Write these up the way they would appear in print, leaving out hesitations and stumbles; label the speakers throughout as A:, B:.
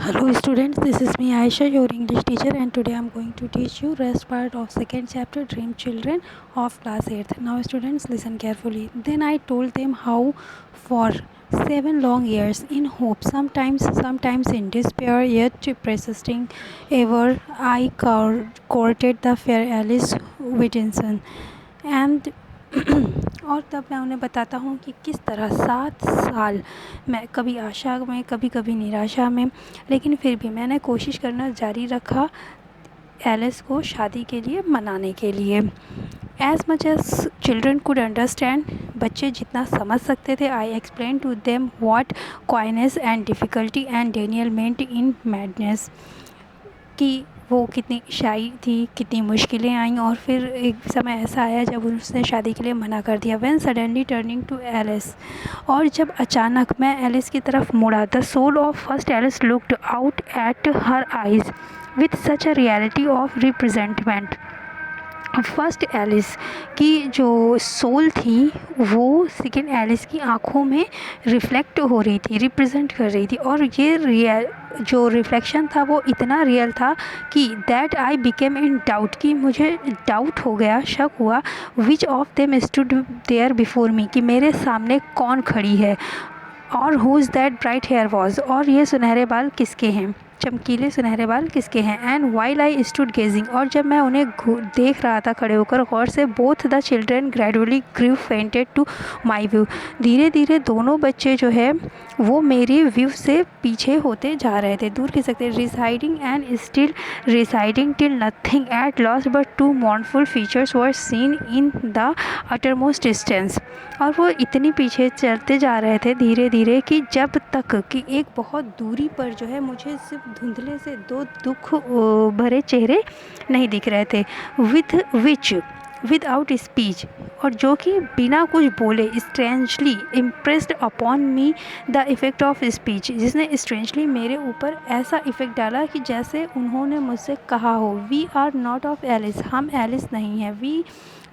A: Hello students, this is me Aisha, your English teacher, and today I am going to teach you rest part of second chapter Dream Children of class 8th. Now students, listen carefully. Then I told them how for 7 long years in hope, sometimes in despair, yet persisting ever, I courted the fair Alice Whittinson and और तब मैं उन्हें बताता हूँ कि किस तरह 7 साल मैं कभी आशा में कभी निराशा में, लेकिन फिर भी मैंने कोशिश करना जारी रखा एलिस को शादी के लिए मनाने के लिए। As much as children could understand, बच्चे जितना समझ सकते थे, I explain to them what coyness and difficulty and denial meant in madness, कि वो कितनी शाई थी, कितनी मुश्किलें आईं, और फिर एक समय ऐसा आया जब उसने शादी के लिए मना कर दिया। When suddenly turning to Alice, और जब अचानक मैं एलिस की तरफ मुड़ा, the soul of first Alice looked out at her eyes with such a reality of representment. First Alice की जो सोल थी वो सेकेंड एलिस की आँखों में रिफ़्लेक्ट हो रही थी, रिप्रेजेंट कर रही थी, और ये रियल जो रिफ्लेक्शन था वो इतना रियल था कि that I became in doubt, कि मुझे डाउट हो गया, शक हुआ, which of them stood there before me, कि मेरे सामने कौन खड़ी है, और whose that bright hair was, और ये सुनहरे बाल किसके हैं, चमकीले सुनहरे बाल किसके हैं। And while I stood gazing, और जब मैं उन्हें देख रहा था खड़े होकर गौर से, both the children gradually grew fainted to my view, धीरे धीरे दोनों बच्चे जो है वो मेरी व्यू से पीछे होते जा रहे थे, दूर खिसक सकते, receding and still receding till nothing at last but two mournful features were seen in the uttermost distance, और वो इतनी पीछे चलते जा रहे थे धीरे धीरे कि जब तक कि एक बहुत दूरी पर जो है मुझे सिर्फ धुंधले से 2 दुख भरे चेहरे नहीं दिख रहे थे, विदाउट स्पीच, और जो कि बिना कुछ बोले, strangely impressed upon me the effect of speech, जिसने स्ट्रेंजली मेरे ऊपर ऐसा इफ़ेक्ट डाला कि जैसे उन्होंने मुझसे कहा हो, we are not of Alice, हम एलिस नहीं हैं, वी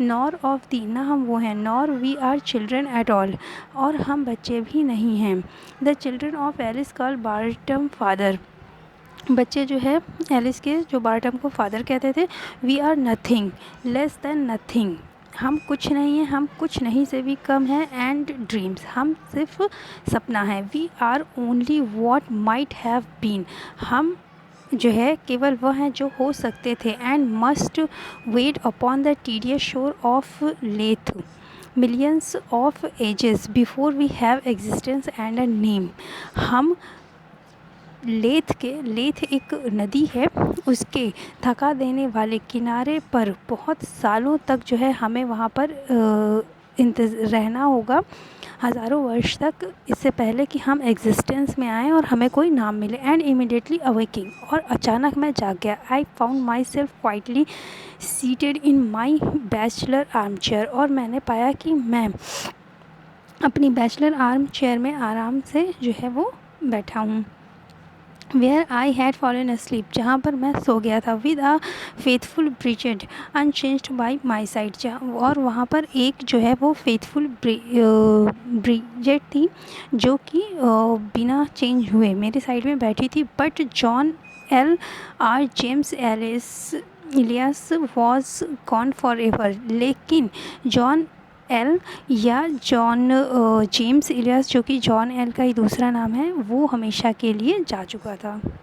A: नॉर ऑफ दी, ना हम वो हैं, nor we are children at all, और हम बच्चे भी नहीं हैं। The children of Alice call Bartrum father, बच्चे जो है एलिस के जो बार्टम को फादर कहते थे। We are nothing less than nothing, हम कुछ नहीं हैं, हम कुछ नहीं से भी कम हैं। एंड ड्रीम्स, हम सिर्फ सपना है। We are only what might have been, हम जो है केवल वह हैं जो हो सकते थे। And must wait upon the tedious shore of Lethe millions of ages before we have existence and a name, हम लेथ एक नदी है, उसके थका देने वाले किनारे पर बहुत सालों तक जो है हमें वहाँ पर रहना होगा, हज़ारों वर्ष तक, इससे पहले कि हम एग्जिस्टेंस में आएँ और हमें कोई नाम मिले। एंड इमीडिएटली अवेकिंग, और अचानक मैं जाग गया। I found my self quietly seated in my bachelor arm chair, और मैंने पाया कि मैं अपनी बैचलर आर्म चेयर में आराम से जो है वो बैठा हूँ। Where I had fallen asleep, जहाँ पर मैं सो गया था। With a faithful Bridget unchanged by my side, और वहाँ पर एक जो है वो फेथफुल ब्रिजेड थी जो कि बिना चेंज हुए मेरे साइड में बैठी थी। But John L or James Elias was gone forever, लेकिन जॉन एल या जॉन जेम्स इलियस, जो कि जॉन एल का ही दूसरा नाम है, वो हमेशा के लिए जा चुका था।